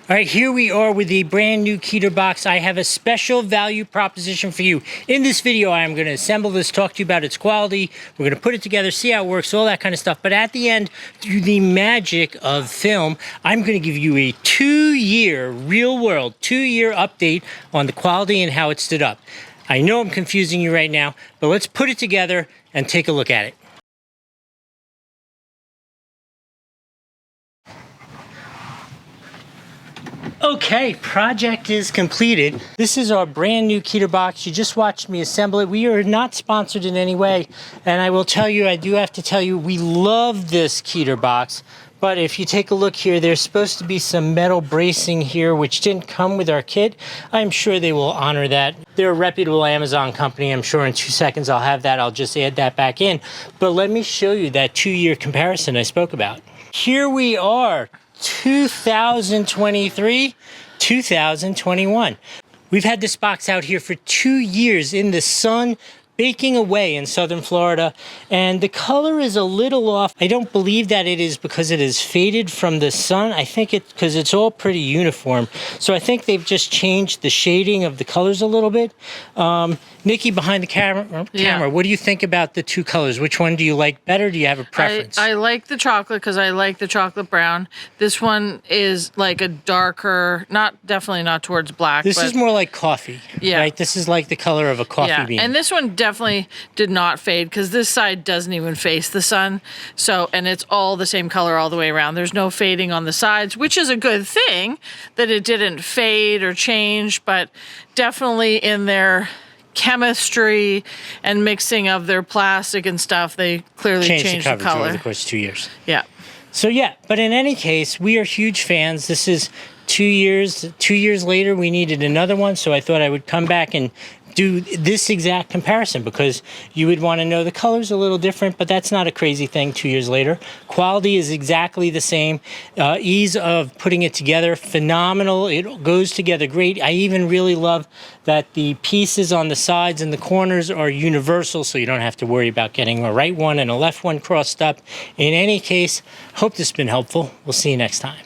All right, here we are with the brand new Keter box. I have a special value proposition for you. In this video, I am going to assemble this, talk to you about its quality. We're going to put it together, see how it works, all that kind of stuff. But at the end, through the magic of film, I'm going to give you a 2-year, real-world, 2-year update on the quality and how it stood up. I know I'm confusing you right now, but let's put it together and take a look at it. Okay, project is completed. This is our brand new Keter box. You just watched me assemble it. We are not sponsored in any way. And I will tell you, I do have to tell you, we love this Keter box. But if you take a look here, there's supposed to be some metal bracing here, which didn't come with our kit. I'm sure they will honor that. They're a reputable Amazon company. I'm sure in 2 seconds I'll have that. I'll just add that back in. But let me show you that 2-year comparison I spoke about. Here we are. 2023, 2021. We've had this box out here for 2 years in the sun, baking away in southern Florida, and the color is a little off. I don't believe that it is because it is faded from the sun. I think it's because it's all pretty uniform. So I think they've just changed the shading of the colors a little bit. Nikki, behind the camera, what do you think about the two colors? Which one do you like better? Do you have a preference? I like the chocolate because I like the chocolate brown. This one is like a darker, definitely not towards black. This is more like coffee, right? This is like the color of a coffee bean. And this one definitely did not fade because this side doesn't even face the sun. So, and it's all the same color all the way around. There's no fading on the sides, which is a good thing that it didn't fade or change, but definitely in their chemistry and mixing of their plastic and stuff, they clearly changed the color over the course of 2 years. Yeah. So yeah, but in any case, we are huge fans. This is 2 years. 2 years later, we needed another one, so I thought I would come back and do this exact comparison because you would want to know the color's a little different, but that's not a crazy thing 2 years later. Quality is exactly the same. Ease of putting it together, phenomenal. It goes together great. I even really love that the pieces on the sides and the corners are universal, so you don't have to worry about getting a right one and a left one crossed up. In any case, hope this has been helpful. We'll see you next time.